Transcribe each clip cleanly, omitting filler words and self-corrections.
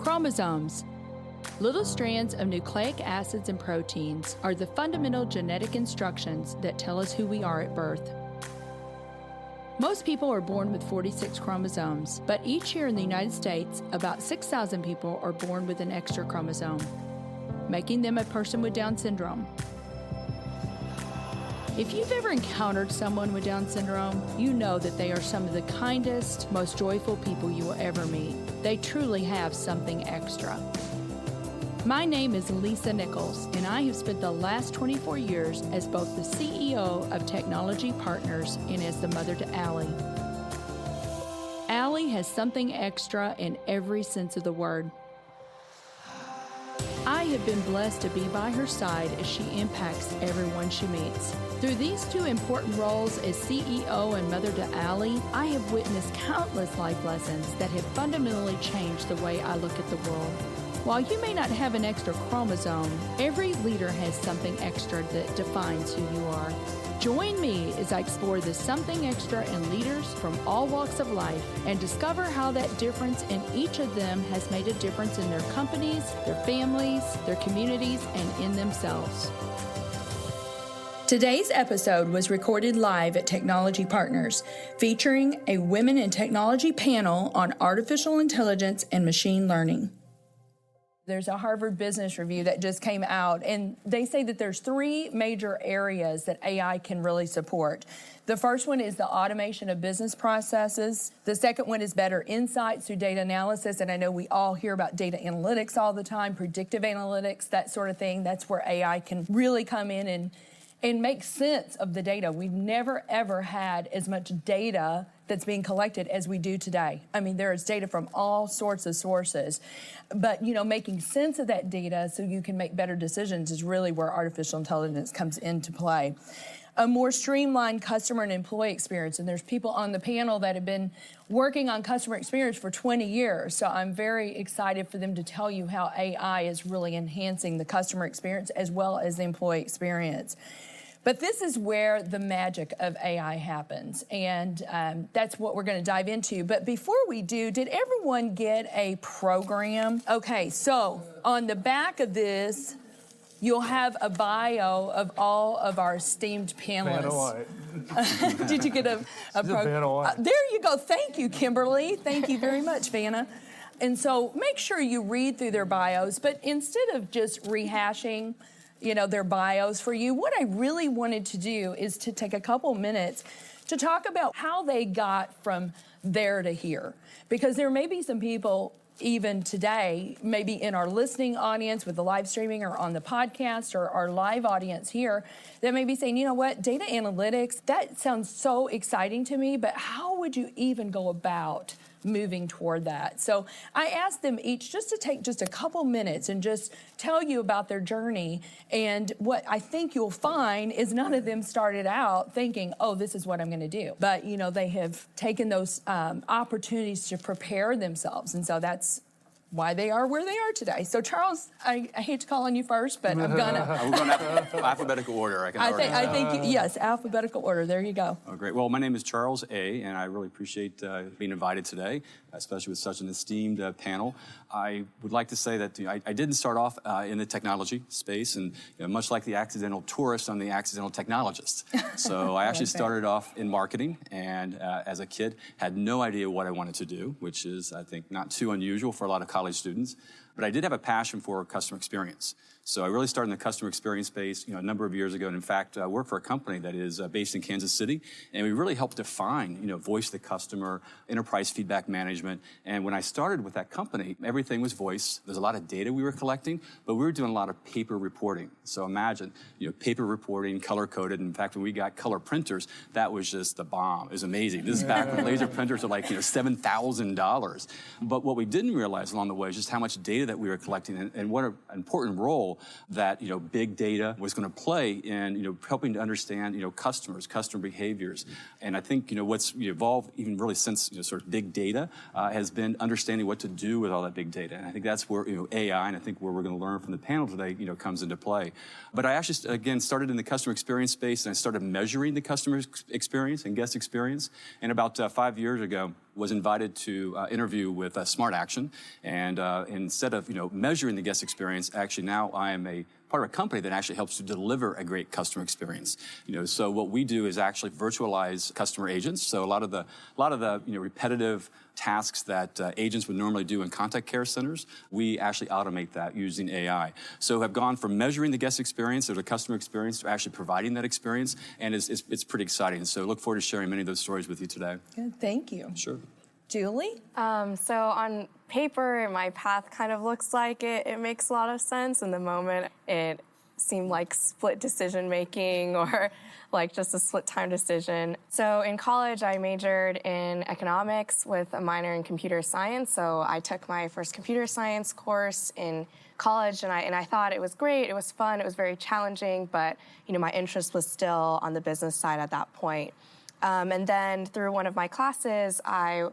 Chromosomes. Little strands of nucleic acids and proteins are the fundamental genetic instructions that tell us who we are at birth. Most people are born with 46 chromosomes, but each year in the United States, about 6,000 people are born with an extra chromosome, making them a person with Down syndrome. If you've ever encountered someone with Down syndrome, you know that they are some of the kindest, most joyful people you will ever meet. They truly have something extra. My name is Lisa Nichols, and I have spent the last 24 years as both the CEO of Technology Partners and as the mother to Allie. Allie has something extra in every sense of the word. I have been blessed to be by her side as she impacts everyone she meets. Through these two important roles as CEO and mother to Allie, I have witnessed countless life lessons that have fundamentally changed the way I look at the world. While you may not have an extra chromosome, every leader has something extra that defines who you are. Join me as I explore the something extra in leaders from all walks of life and discover how that difference in each of them has made a difference in their companies, their families, their communities, and in themselves. Today's episode was recorded live at Technology Partners, featuring a Women in Technology panel on artificial intelligence and machine learning. There's a Harvard Business Review that just came out, and they say that there's three major areas that AI can really support. The first one is the automation of business processes. The second one is better insights through data analysis, and I know we all hear about data analytics all the time, predictive analytics, that sort of thing. That's where AI can really come in and make sense of the data. We've never, ever had as much data that's being collected as we do today. I mean, there is data from all sorts of sources. But, making sense of that data so you can make better decisions is really where artificial intelligence comes into play. A more streamlined customer and employee experience. And there's people on the panel that have been working on customer experience for 20 years. So I'm very excited for them to tell you how AI is really enhancing the customer experience as well as the employee experience. But this is where the magic of AI happens, and that's what we're going to dive into. But before we do, did everyone get a program? Okay, so on the back of this, you'll have a bio of all of our esteemed panelists. Did you get a program? There you go. Thank you, Kimberly. Thank you very much, Vanna. And so make sure you read through their bios, but instead of just rehashing their bios for you, what I really wanted to do is to take a couple minutes to talk about how they got from there to here. Because there may be some people even today, maybe in our listening audience with the live streaming or on the podcast or our live audience here, that may be saying, you know what, data analytics, that sounds so exciting to me, but how would you even go about moving toward that? So I asked them each just to take just a couple minutes and just tell you about their journey. And what I think you'll find is none of them started out thinking, oh, this is what I'm going to do. But, they have taken those opportunities to prepare themselves. And so that's why they are where they are today. So Charles, I hate to call on you first, but I'm gonna. We're going alphabetical order. I think yes, alphabetical order. There you go. Oh, great. Well, my name is Charles A., and I really appreciate being invited today, especially with such an esteemed panel. I would like to say that I didn't start off in the technology space, and much like the accidental tourist, I'm the accidental technologist. So I actually started off in marketing, and as a kid, had no idea what I wanted to do, which is, I think, not too unusual for a lot of college students. But I did have a passion for customer experience. So I really started in the customer experience space, a number of years ago. And in fact, I work for a company that is based in Kansas City. And we really helped define, voice of the customer, enterprise feedback management. And when I started with that company, everything was voice. There's a lot of data we were collecting, but we were doing a lot of paper reporting. So imagine, paper reporting, color-coded. In fact, when we got color printers, that was just the bomb. It was amazing. This is back when laser printers were like, $7,000. But what we didn't realize along the way is just how much data that we were collecting and what an important role that, big data was going to play in, helping to understand, customer behaviors. And I think, what's evolved even really since, sort of big data has been understanding what to do with all that big data. And I think that's where, AI, and I think where we're going to learn from the panel today, comes into play. But I actually, again, started in the customer experience space, and I started measuring the customer experience and guest experience. And about 5 years ago, was invited to interview with Smart Action. And instead of, measuring the guest experience, actually now I am a part of a company that actually helps to deliver a great customer experience. So what we do is actually virtualize customer agents. So a lot of the repetitive tasks that agents would normally do in contact care centers, we actually automate that using AI. So have gone from measuring the guest experience or the customer experience to actually providing that experience, and it's pretty exciting. So look forward to sharing many of those stories with you today. Good, thank you. Sure. Julie? So on paper, my path kind of looks like it makes a lot of sense. In the moment, it seemed like split decision making or like just a split time decision. So in college, I majored in economics with a minor in computer science. So I took my first computer science course in college, and I thought it was great. It was fun. It was very challenging, but my interest was still on the business side at that point. And then through one of my classes, I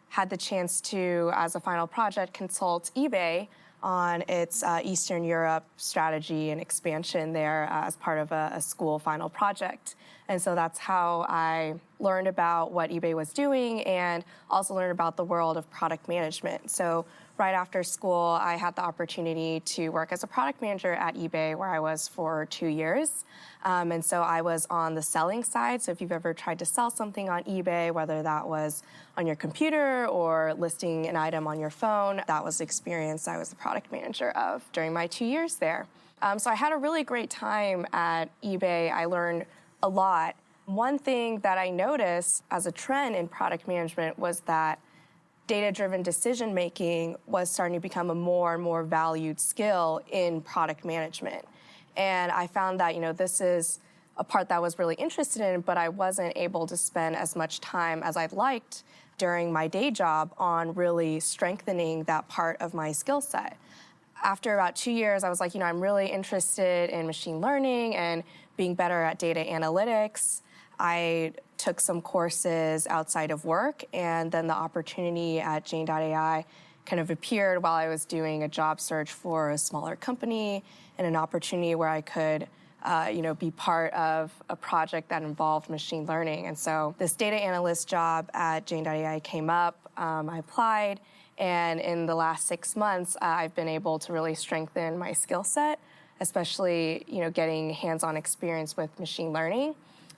had the chance to, as a final project, consult eBay on its Eastern Europe strategy and expansion there as part of a school final project. And so that's how I learned about what eBay was doing and also learned about the world of product management. So right after school, I had the opportunity to work as a product manager at eBay, where I was for 2 years. And so I was on the selling side. So if you've ever tried to sell something on eBay, whether that was on your computer or listing an item on your phone, that was the experience I was the product manager of during my 2 years there. So I had a really great time at eBay. I learned a lot. One thing that I noticed as a trend in product management was that data-driven decision-making was starting to become a more and more valued skill in product management. And I found that, this is a part that I was really interested in, but I wasn't able to spend as much time as I'd liked during my day job on really strengthening that part of my skill set. After about 2 years, I was like, I'm really interested in machine learning and being better at data analytics. I took some courses outside of work, and then the opportunity at Jane.ai kind of appeared while I was doing a job search for a smaller company and an opportunity where I could be part of a project that involved machine learning. And so this data analyst job at Jane.ai came up. I applied, and in the last 6 months, I've been able to really strengthen my skill set, especially getting hands-on experience with machine learning.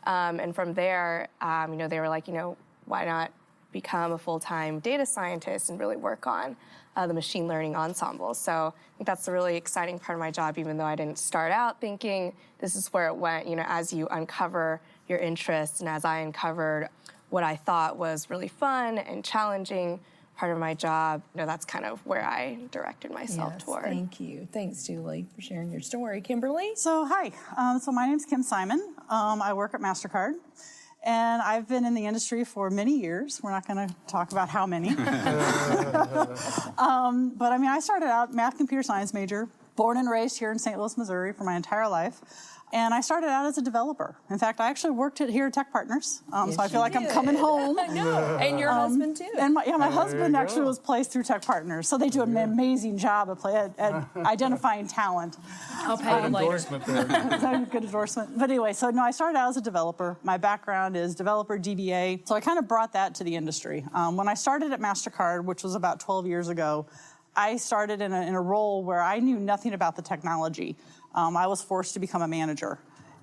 And from there, they were like, why not become a full-time data scientist and really work on the machine learning ensemble. So I think that's the really exciting part of my job, even though I didn't start out thinking this is where it went. As you uncover your interests, and as I uncovered what I thought was really fun and challenging part of my job, that's kind of where I directed myself toward. Thank you. Thanks, Julie, for sharing your story. Kimberly? So hi, so my name's Kim Simon. I work at MasterCard, and I've been in the industry for many years. We're not going to talk about how many. But I started out math computer science major, born and raised here in St. Louis, Missouri for my entire life. And I started out as a developer. In fact, I actually worked here at Tech Partners, so I feel like I'm coming home. I know, and your husband too. And my husband actually was placed through Tech Partners, so they do an amazing job at identifying talent. I'll pay you later. Endorsement there. Good endorsement. But anyway, so no, I started out as a developer. My background is developer, DBA, so I kind of brought that to the industry. When I started at MasterCard, which was about 12 years ago, I started in a role where I knew nothing about the technology. I was forced to become a manager.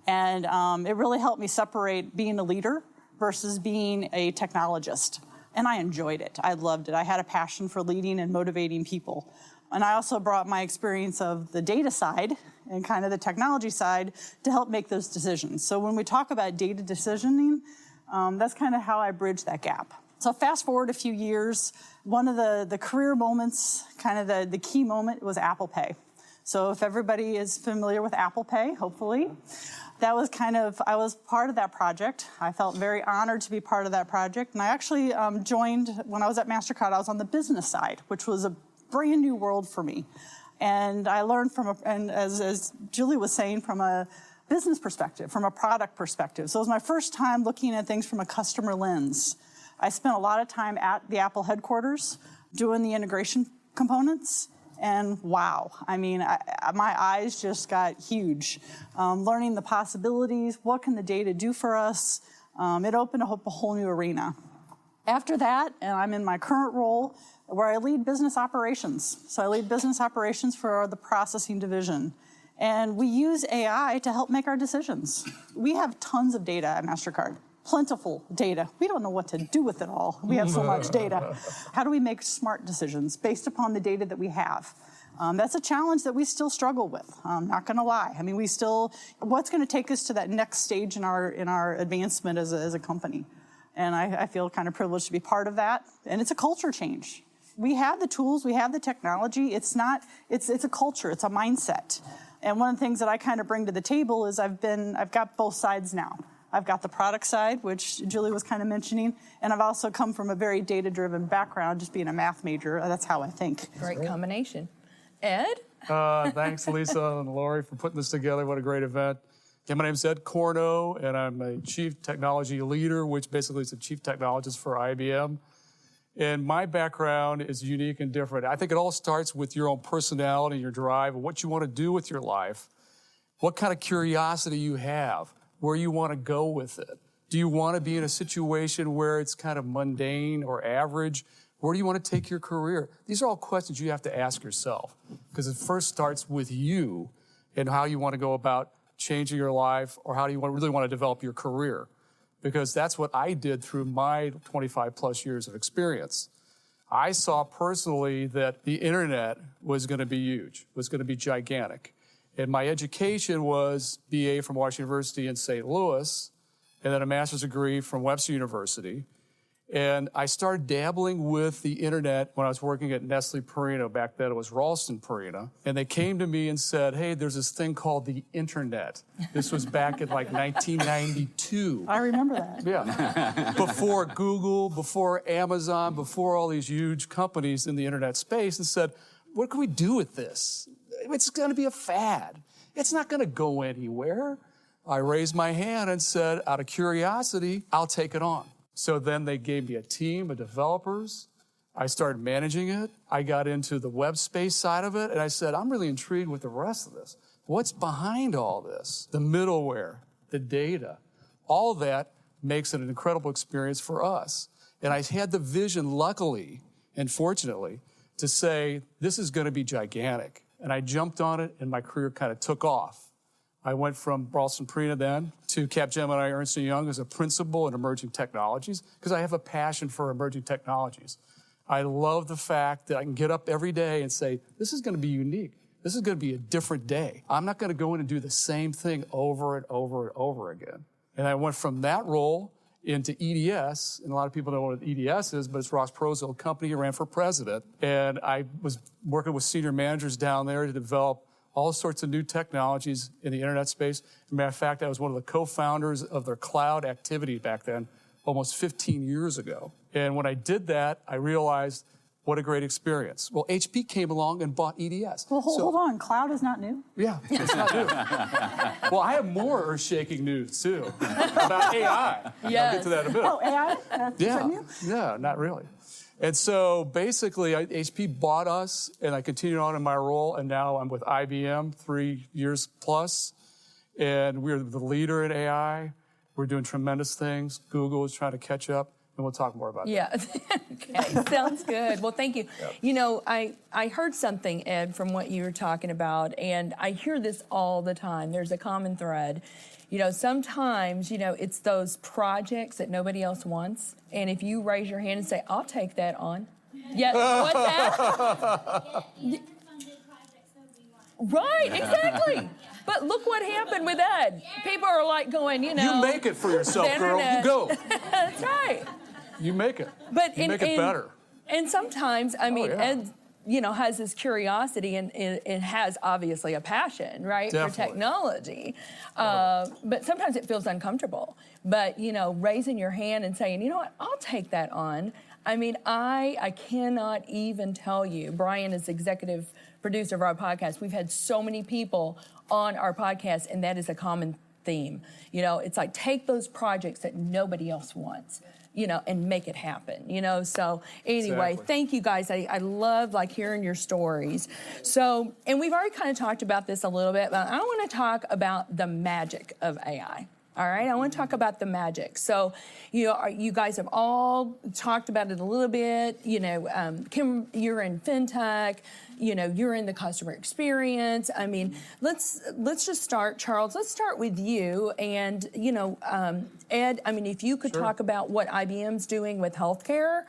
And it really helped me separate being a leader versus being a technologist. And I enjoyed it. I loved it. I had a passion for leading and motivating people. And I also brought my experience of the data side and kind of the technology side to help make those decisions. So when we talk about data decisioning, that's kind of how I bridge that gap. So fast forward a few years, one of the career moments, kind of the key moment was Apple Pay. So if everybody is familiar with Apple Pay, hopefully, that was I was part of that project. I felt very honored to be part of that project. And I actually joined, when I was at MasterCard, I was on the business side, which was a brand new world for me. And I learned and as Julie was saying, from a business perspective, from a product perspective. So it was my first time looking at things from a customer lens. I spent a lot of time at the Apple headquarters doing the integration components. And wow, I mean, my eyes just got huge. Learning the possibilities, what can the data do for us? It opened up a whole new arena. After that, and I'm in my current role where I lead business operations. So I lead business operations for the processing division. And we use AI to help make our decisions. We have tons of data at MasterCard. Plentiful data. We don't know what to do with it all. We have so much data. How do we make smart decisions based upon the data that we have? That's a challenge that we still struggle with. I'm not going to lie. I mean, what's going to take us to that next stage in our advancement as a company? And I feel kind of privileged to be part of that. And it's a culture change. We have the tools, we have the technology. It's a culture, it's a mindset. And one of the things that I kind of bring to the table is I've got both sides now. I've got the product side, which Julie was kind of mentioning, and I've also come from a very data-driven background, just being a math major. That's how I think. Great combination. Ed? Thanks, Lisa and Lori, for putting this together. What a great event. Yeah, my name is Ed Corno, and I'm a Chief Technology Leader, which basically is the Chief Technologist for IBM. And my background is unique and different. I think it all starts with your own personality, your drive, and what you want to do with your life, what kind of curiosity you have, where you want to go with it. Do you want to be in a situation where it's kind of mundane or average? Where do you want to take your career? These are all questions you have to ask yourself, because it first starts with you and how you want to go about changing your life, or how do you really want to develop your career. Because that's what I did through my 25 plus years of experience. I saw personally that the internet was going to be huge, was going to be gigantic. And my education was BA from Washington University in St. Louis, and then a master's degree from Webster University. And I started dabbling with the internet when I was working at Nestle Purina. Back then it was Ralston Purina. And they came to me and said, hey, there's this thing called the internet. This was back in like 1992. I remember that. Yeah. Before Google, before Amazon, before all these huge companies in the internet space, and said, what can we do with this? It's going to be a fad. It's not going to go anywhere. I raised my hand and said, out of curiosity, I'll take it on. So then they gave me a team of developers. I started managing it. I got into the web space side of it, and I said, I'm really intrigued with the rest of this. What's behind all this? The middleware, the data, all of that makes it an incredible experience for us. And I had the vision, luckily and fortunately, to say, this is going to be gigantic. And I jumped on it, and my career kind of took off. I went from Ralston Purina then to Capgemini Ernst & Young as a principal in emerging technologies, because I have a passion for emerging technologies. I love the fact that I can get up every day and say, this is going to be unique. This is going to be a different day. I'm not going to go in and do the same thing over and over and over again. And I went from that role into EDS, and a lot of people don't know what EDS is, but it's Ross Perot's old company. He ran for president. And I was working with senior managers down there to develop all sorts of new technologies in the internet space. As a matter of fact, I was one of the co-founders of their cloud activity back then, almost 15 years ago. And when I did that, I realized what a great experience. Well, HP came along and bought EDS. Well, hold on. Cloud is not new? Yeah, it's not new. Well, I have more earth-shaking news, too, about AI. Yes. I'll get to that in a minute. Oh, AI? Is that new? Yeah, not really. And so basically, HP bought us, and I continued on in my role, and now I'm with IBM, 3 years plus, and we're the leader in AI. We're doing tremendous things. Google is trying to catch up, and we'll talk more about that. Yeah, okay, sounds good. Well, thank you. Yep. You know, I heard something, Ed, from what you were talking about, and I hear this all the time. There's a common thread. You know, sometimes, you know, it's those projects that nobody else wants. And if you raise your hand and say, I'll take that on. Yeah, what's that? Right, exactly. But look what happened with Ed. People are like going, you know. You make it for yourself, girl. You go. That's right. You make it. But you make it better. And sometimes, I mean, yeah. Ed, you know, has this curiosity and has obviously a passion, right, Definitely. for technology. But sometimes it feels uncomfortable. But, you know, raising your hand and saying, you know what, I'll take that on. I mean, I cannot even tell you. Brian is executive producer of our podcast. We've had so many people on our podcast, and that is a common theme. You know, it's like take those projects that nobody else wants, you know, and make it happen, you know. So anyway, Exactly. thank you guys. I love like hearing your stories. So, and we've already kind of talked about this a little bit, but I want to talk about the magic of AI. All right, I want to talk about the magic. So, you know, you guys have all talked about it a little bit. You know, Kim, you're in fintech. You know, you're in the customer experience. I mean, let's just start, Charles. Let's start with you. And you know, Ed. I mean, if you could talk about what IBM's doing with healthcare.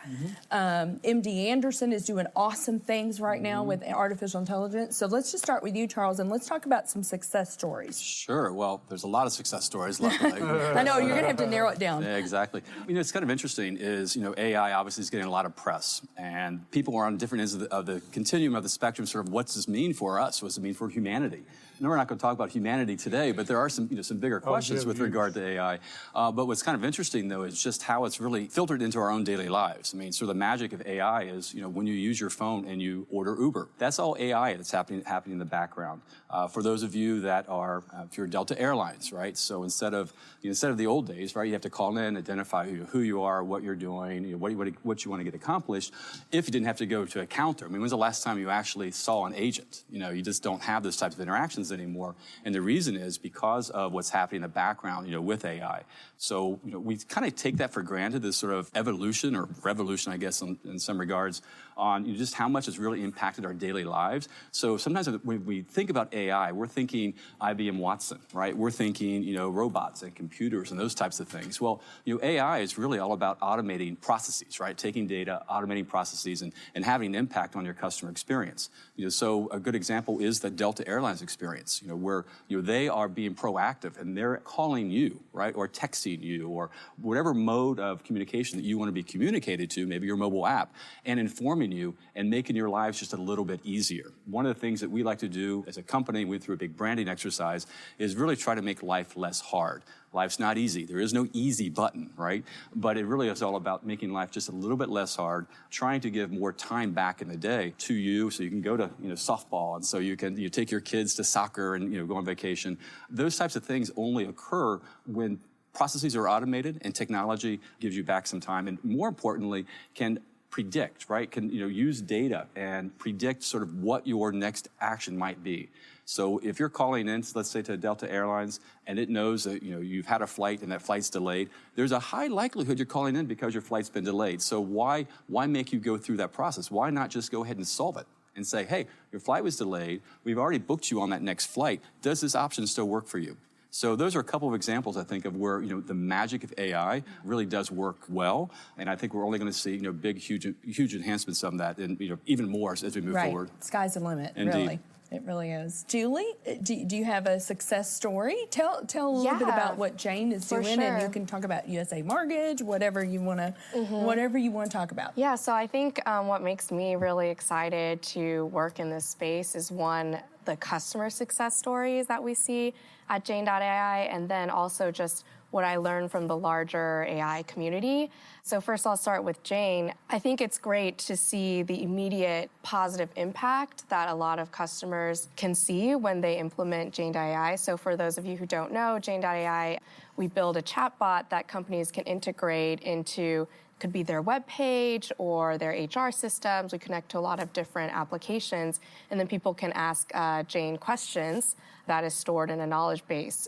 MD Anderson is doing awesome things right now with artificial intelligence. So let's just start with you, Charles, and let's talk about some success stories. Sure. Well, there's a lot of success stories, luckily. I know you're gonna have to narrow it down. Yeah, exactly. You know, it's kind of interesting is, you know, AI obviously is getting a lot of press, and people are on different ends of the continuum of the spectrum, sort of what's this mean for us? What's it mean for humanity? No, we're not going to talk about humanity today, but there are some, you know, some bigger questions with regard to AI. But what's kind of interesting, though, is just how it's really filtered into our own daily lives. I mean, sort of the magic of AI is, you know, when you use your phone and you order Uber, that's all AI that's happening in the background. For those of you that are, if you're Delta Airlines, right? So instead of the old days, right, you have to call in, identify who you are, what you're doing, you know, what you want to get accomplished. If you didn't have to go to a counter, I mean, when's the last time you actually saw an agent? You know, you just don't have those types of interactions anymore. And the reason is because of what's happening in the background, you know, with AI. So, you know, we kind of take that for granted, this sort of evolution or revolution, I guess, in some regards, on, you know, just how much it's really impacted our daily lives. So sometimes when we think about AI, we're thinking IBM Watson, right? We're thinking, you know, robots and computers and those types of things. Well, you know, AI is really all about automating processes, right? Taking data, automating processes, and having an impact on your customer experience. You know, so a good example is the Delta Airlines experience, you know, where, you know, they are being proactive and they're calling you, right, or texting you, or whatever mode of communication that you want to be communicated to, maybe your mobile app, and informing you and making your lives just a little bit easier. One of the things that we like to do as a company, we through a big branding exercise, is really try to make life less hard. Life's not easy. There is no easy button, right? But it really is all about making life just a little bit less hard, trying to give more time back in the day to you so you can go to, you know, softball, and so you take your kids to soccer and, you know, go on vacation. Those types of things only occur when processes are automated and technology gives you back some time, and more importantly, can predict, right? Can, you know, use data and predict sort of what your next action might be. So if you're calling in, let's say to Delta Airlines, and it knows that, you know, you've had a flight and that flight's delayed, there's a high likelihood you're calling in because your flight's been delayed. So why make you go through that process? Why not just go ahead and solve it and say, hey, your flight was delayed. We've already booked you on that next flight. Does this option still work for you? So those are a couple of examples, I think, of where, you know, the magic of AI really does work well. And I think we're only going to see, you know, big, huge enhancements of that, and, you know, even more as we move forward. Sky's the limit, Indeed. really. It really is. Julie, do you have a success story? Tell a little bit about what Jane is doing, and you can talk about USA Mortgage, whatever you want to talk about. Yeah, so I think what makes me really excited to work in this space is, one, the customer success stories that we see at Jane.ai, and then also just what I learned from the larger AI community. So first I'll start with Jane. I think it's great to see the immediate positive impact that a lot of customers can see when they implement Jane.ai. So for those of you who don't know, Jane.ai, we build a chatbot that companies can integrate into, could be their web page or their HR systems. We connect to a lot of different applications, and then people can ask Jane questions that is stored in a knowledge base.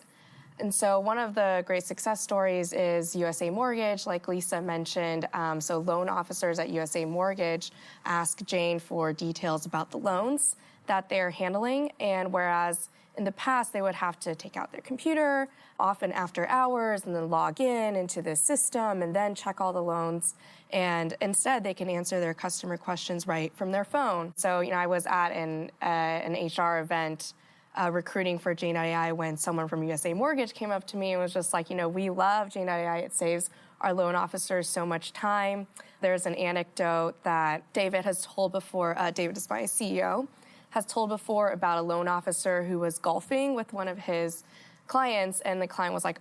And so one of the great success stories is USA Mortgage, like Lisa mentioned. So loan officers at USA Mortgage ask Jane for details about the loans that they're handling. And whereas in the past, they would have to take out their computer, often after hours, and then log in into the system and then check all the loans. And instead, they can answer their customer questions right from their phone. So, you know, I was at an HR event recruiting for Jane.ai when someone from USA Mortgage came up to me and was just like, you know, we love Jane.ai. It saves our loan officers so much time. There's an anecdote that David has told before. David is my CEO, has told before about a loan officer who was golfing with one of his clients, and the client was like,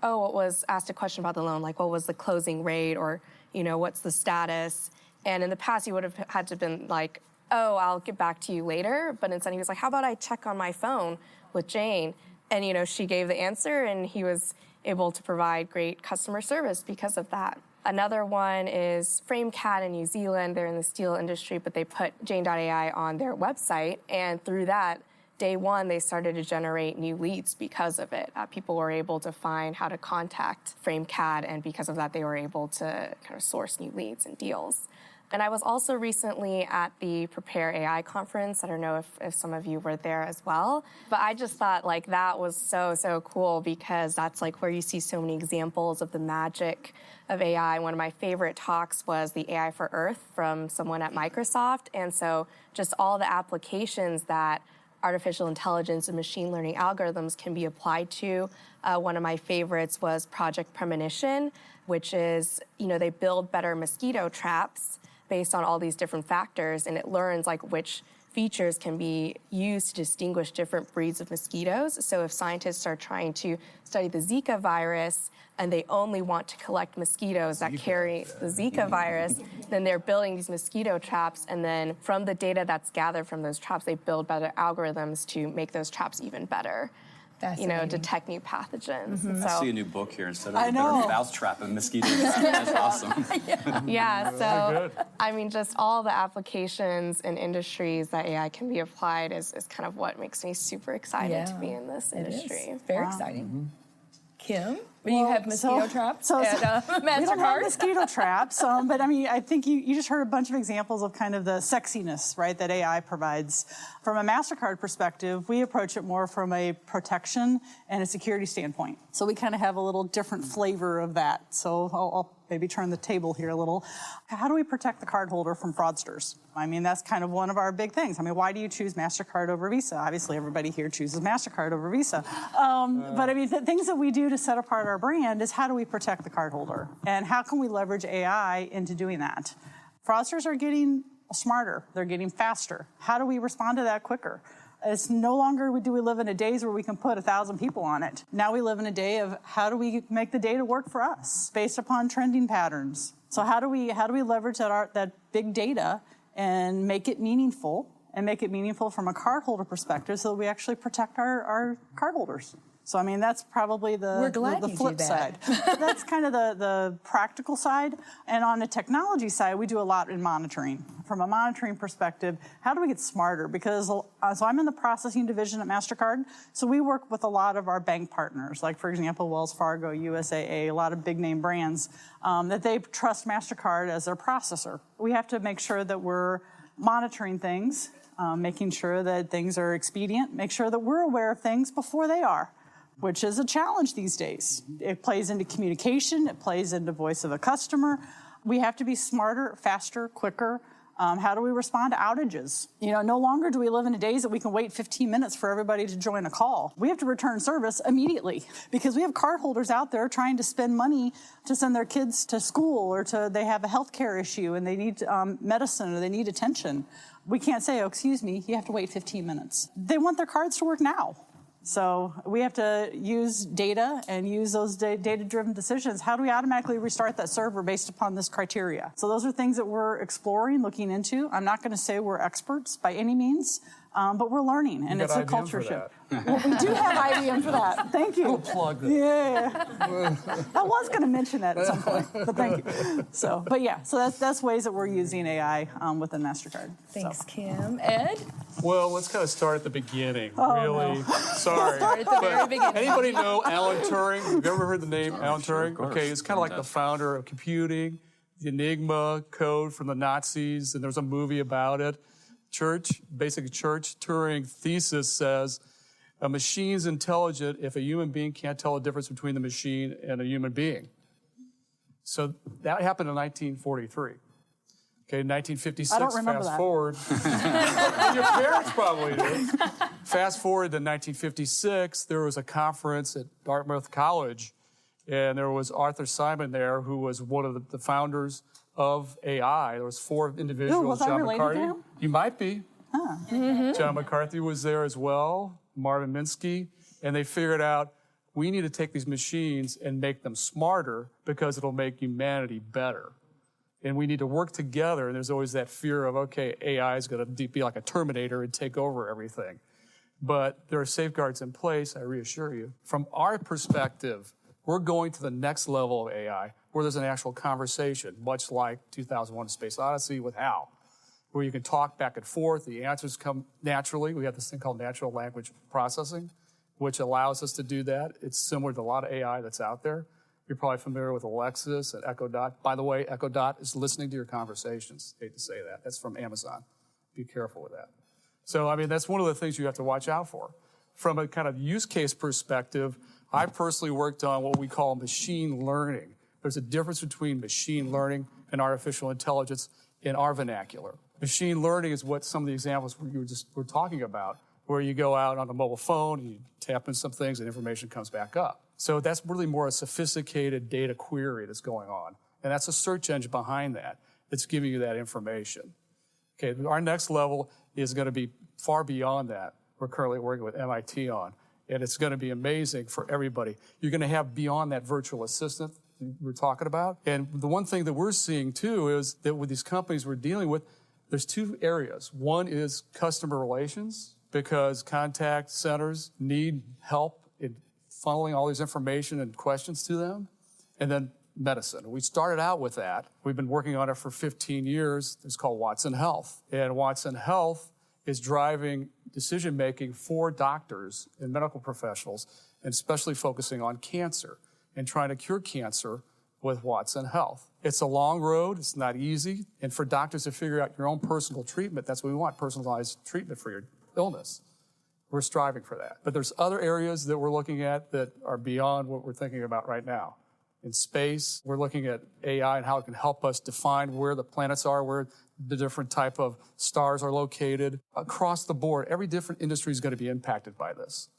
asked a question about the loan, like what was the closing rate, or, you know, what's the status? And in the past, he would have had to been like, oh, I'll get back to you later. But instead, he was like, how about I check on my phone with Jane? And, she gave the answer, and he was able to provide great customer service because of that. Another one is FrameCAD in New Zealand. They're in the steel industry, but they put Jane.ai on their website. And through that, day one, they started to generate new leads because of it. People were able to find how to contact FrameCAD, and because of that, they were able to kind of source new leads and deals. And I was also recently at the Prepare AI conference. I don't know if some of you were there as well. But I just thought that was so cool, because that's where you see so many examples of the magic of AI. One of my favorite talks was the AI for Earth from someone at Microsoft. And so just all the applications that artificial intelligence and machine learning algorithms can be applied to. One of my favorites was Project Premonition, which is, they build better mosquito traps based on all these different factors, and it learns which features can be used to distinguish different breeds of mosquitoes. So if scientists are trying to study the Zika virus and they only want to collect mosquitoes that carry the Zika virus, then they're building these mosquito traps, and then from the data that's gathered from those traps, they build better algorithms to make those traps even better. Detect new pathogens. I see a new book here instead of I a know. better mousetrap of mosquitoes. That's awesome. Yeah, so just all the applications and industries that AI can be applied is kind of what makes me super excited to be in this industry. Very exciting. Kim, you have mosquito traps at we don't have MasterCard? mosquito traps, but I think you just heard a bunch of examples of kind of the sexiness, right, that AI provides. From a MasterCard perspective, we approach it more from a protection and a security standpoint. So we kind of have a little different flavor of that. So I'll maybe turn the table here a little. How do we protect the cardholder from fraudsters? That's kind of one of our big things. Why do you choose MasterCard over Visa? Obviously, everybody here chooses MasterCard over Visa. But the things that we do to set apart our brand is how do we protect the cardholder? And how can we leverage AI into doing that? Fraudsters are getting smarter. They're getting faster. How do we respond to that quicker? It's no longer do we live in a days where we can put 1,000 people on it. Now we live in a day of how do we make the data work for us based upon trending patterns. So how do we leverage that big data and make it meaningful, and make it meaningful from a cardholder perspective so that we actually protect our cardholders? So that's probably the flip side. That's kind of the practical side. And on the technology side, we do a lot in monitoring. From a monitoring perspective, how do we get smarter? Because so I'm in the processing division at MasterCard, so we work with a lot of our bank partners, like for example, Wells Fargo, USAA, a lot of big name brands, that they trust MasterCard as their processor. We have to make sure that we're monitoring things, making sure that things are expedient, make sure that we're aware of things before they are, which is a challenge these days. It plays into communication, it plays into voice of a customer. We have to be smarter, faster, quicker. How do we respond to outages? No longer do we live in the days that we can wait 15 minutes for everybody to join a call. We have to return service immediately because we have cardholders out there trying to spend money to send their kids to school, or they have a healthcare issue and they need medicine or they need attention. We can't say, oh, excuse me, you have to wait 15 minutes. They want their cards to work now. So we have to use data and use those data-driven decisions. How do we automatically restart that server based upon this criteria? So those are things that we're exploring, looking into. I'm not going to say we're experts by any means, but we're learning, and it's a culture shift. Well, we do have IBM for that. Thank you. We'll plug that. Yeah. I was going to mention that at some point, but thank you. So that's ways that we're using AI within MasterCard. Thanks, Kim. Ed? Well, let's kind of start at the beginning. No. Sorry. Start at the very beginning. Anybody know Alan Turing? Have you ever heard the name Alan sure, Turing? of course. Okay, he's kind of like the founder of computing, the Enigma code from the Nazis, and there's a movie about it. Turing thesis says a machine's intelligent if a human being can't tell the difference between the machine and a human being. So that happened in 1943. Okay, 1956, I don't remember fast that. forward. Your parents probably do. Fast forward to 1956, there was a conference at Dartmouth College, and there was Arthur Simon there, who was one of the founders of AI. There was 4 individuals. Was I John related McCarthy. to him? You might be. John McCarthy was there as well, Marvin Minsky, and they figured out we need to take these machines and make them smarter because it'll make humanity better. And we need to work together. And there's always that fear of, okay, AI is going to be like a Terminator and take over everything. But there are safeguards in place, I reassure you. From our perspective, we're going to the next level of AI where there's an actual conversation, much like 2001: A Space Odyssey with HAL, where you can talk back and forth. The answers come naturally. We have this thing called natural language processing, which allows us to do that. It's similar to a lot of AI that's out there. You're probably familiar with Alexis and Echo Dot. By the way, Echo Dot is listening to your conversations. Hate to say that. That's from Amazon. Be careful with that. So, I mean, that's one of the things you have to watch out for. From a kind of use case perspective, I personally worked on what we call machine learning. There's a difference between machine learning and artificial intelligence in our vernacular. Machine learning is what some of the examples you were talking about, where you go out on a mobile phone, and you tap in some things, and information comes back up. So that's really more a sophisticated data query that's going on. And that's a search engine behind that that's giving you that information. Okay, our next level is going to be far beyond that. We're currently working with MIT on, and it's going to be amazing for everybody. You're going to have beyond that virtual assistant we're talking about. And the one thing that we're seeing too is that with these companies we're dealing with, there's two areas. One is customer relations, because contact centers need help in funneling all this information and questions to them. And then medicine. We started out with that. We've been working on it for 15 years. It's called Watson Health. And Watson Health is driving decision-making for doctors and medical professionals, and especially focusing on cancer and trying to cure cancer with Watson Health. It's a long road. It's not easy. And for doctors to figure out your own personal treatment, that's what we want, personalized treatment for your illness. We're striving for that. But there's other areas that we're looking at that are beyond what we're thinking about right now. In space, we're looking at AI and how it can help us define where the planets are, where the different type of stars are located. Across the board, every different industry is going to be impacted by this.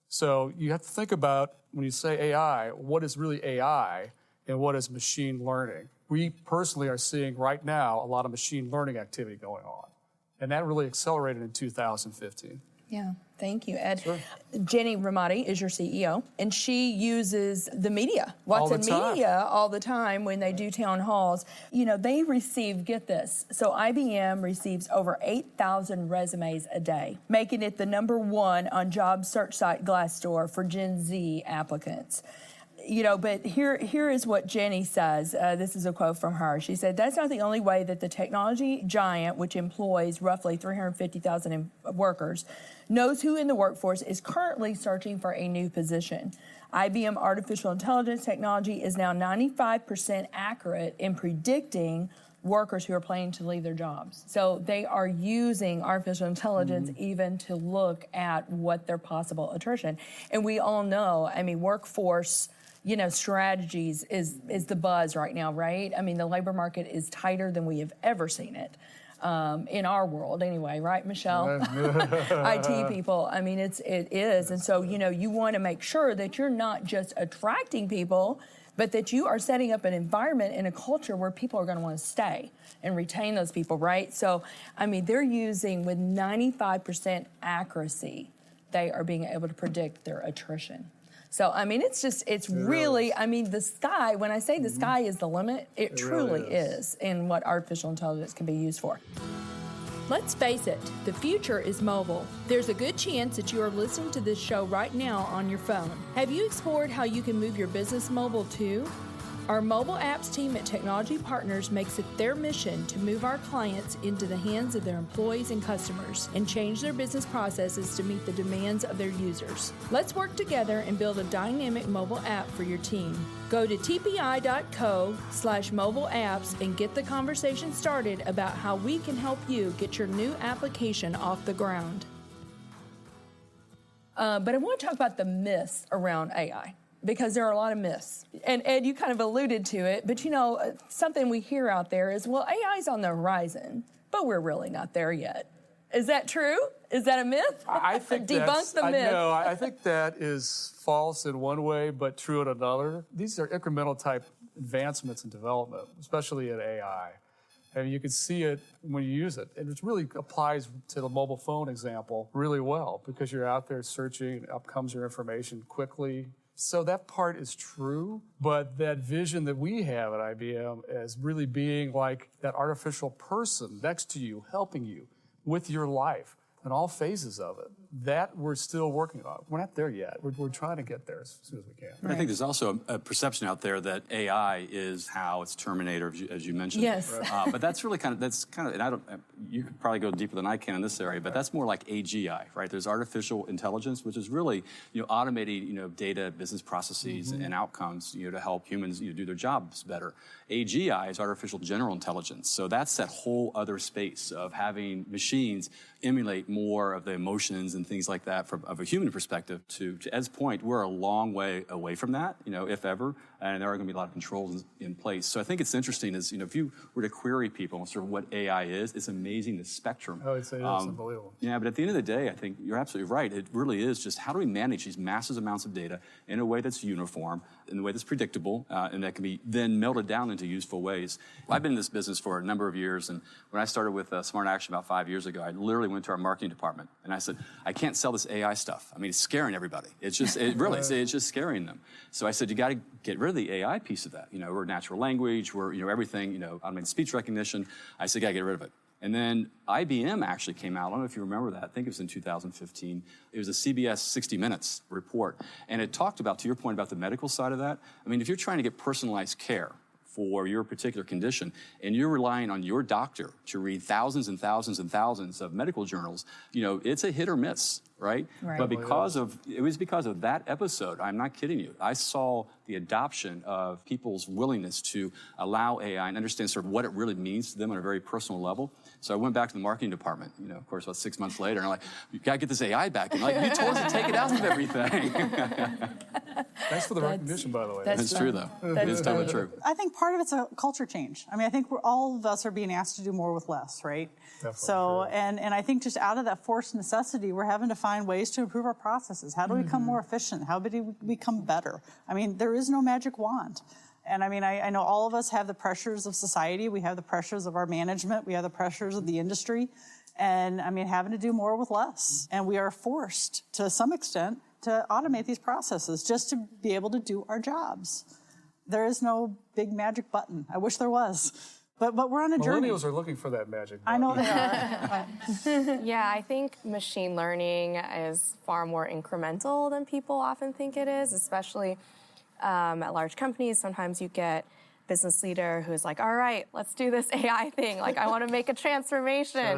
So you have to think about, when you say AI, what is really AI and what is machine learning? We personally are seeing right now a lot of machine learning activity going on. And that really accelerated in 2015. Yeah, thank you, Ed. Sure. Jenny Ramadi is your CEO, and she uses the media, All the Watson time. Media, all the time when they do town halls. You know, they receive, get this, so IBM receives over 8,000 resumes a day, making it the #1 on job search site Glassdoor for Gen Z applicants. You know, but here is what Jenny says. This is a quote from her. She said, "That's not the only way that the technology giant, which employs roughly 350,000 workers, knows who in the workforce is currently searching for a new position. IBM artificial intelligence technology is now 95% accurate in predicting workers who are planning to leave their jobs." So they are using artificial intelligence even to look at what their possible attrition. And we all know, I mean, workforce, you know, strategies is the buzz right now, right? I mean, the labor market is tighter than we have ever seen it. In our world anyway, right, Michelle? IT people, I mean, it is. And so, you know, you want to make sure that you're not just attracting people, but that you are setting up an environment and a culture where people are going to want to stay and retain those people, right? So, I mean, they're using, with 95% accuracy, they are being able to predict their attrition. So, I mean, it's really, I mean, the sky, when I say the sky is the limit, it truly really is in what artificial intelligence can be used for. Let's face it, the future is mobile. There's a good chance that you are listening to this show right now on your phone. Have you explored how you can move your business mobile too? Our mobile apps team at Technology Partners makes it their mission to move our clients into the hands of their employees and customers and change their business processes to meet the demands of their users. Let's work together and build a dynamic mobile app for your team. Go to tpi.co/mobile apps and get the conversation started about how we can help you get your new application off the ground. But I want to talk about the myths around AI, because there are a lot of myths. And Ed, you kind of alluded to it, but you know, something we hear out there is, well, AI's on the horizon, but we're really not there yet. Is that true? Is that a myth? I think Debunk the myth. No, I think that is false in one way, but true in another. These are incremental type advancements in development, especially in AI. And you can see it when you use it. And it really applies to the mobile phone example really well, because you're out there searching, up comes your information quickly, So that part is true, but that vision that we have at IBM as really being like that artificial person next to you, helping you with your life in all phases of it, that we're still working on. We're not there yet. We're trying to get there as soon as we can. I think there's also a perception out there that AI is how it's Terminator, as you mentioned. Yes. But that's really kind of, and I don't, you could probably go deeper than I can in this area, but that's more like AGI, right? There's artificial intelligence, which is really, automating, data, business processes and outcomes, to help humans, do their jobs better. AGI is artificial general intelligence. So that's that whole other space of having machines emulate more of the emotions and things like that from of a human perspective. To Ed's point, we're a long way away from that, if ever, and there are going to be a lot of controls in place. So I think it's interesting is, if you were to query people on sort of what AI is, it's amazing the spectrum. I would say that's unbelievable. Yeah, but at the end of the day, I think you're absolutely right. It really is just how do we manage these massive amounts of data in a way that's uniform, in a way that's predictable, and that can be then melted down into useful ways. I've been in this business for a number of years, and when I started with Smart Action about 5 years ago, I literally went to our marketing department, and I said, I can't sell this AI stuff. I mean, it's scaring everybody. It's just, it's just scaring them. So I said, you got to get rid of the AI piece of that. We're natural language, we're, everything, automated speech recognition. I said, got to get rid of it. And then IBM actually came out, I don't know if you remember that, I think it was in 2015. It was a CBS 60 Minutes report. And it talked about, to your point about the medical side of that, I mean, if you're trying to get personalized care for your particular condition, and you're relying on your doctor to read thousands and thousands and thousands of medical journals, it's a hit or miss, right? But it was because of that episode, I'm not kidding you, I saw the adoption of people's willingness to allow AI and understand sort of what it really means to them on a very personal level. So I went back to the marketing department, of course, about 6 months later, and I'm like, you gotta get this AI back. And you told us to take it out of everything. Thanks for the recognition, by the way. That's true, though. It's totally true. I think part of it's a culture change. I mean, I think all of us are being asked to do more with less, right? Definitely, so, and I think just out of that forced necessity, we're having to find ways to improve our processes. How do we become more efficient? How do we become better? I mean, there is no magic wand. And I mean, I know all of us have the pressures of society. We have the pressures of our management. We have the pressures of the industry. And I mean, having to do more with less. And we are forced, to some extent, to automate these processes just to be able to do our jobs. There is no big magic button. I wish there was. But we're on a journey. Millennials are looking for that magic button. I know they are. Yeah, I think machine learning is far more incremental than people often think it is, especially at large companies. Sometimes you get business leader who's like, all right, let's do this AI thing. Like, I want to make a transformation.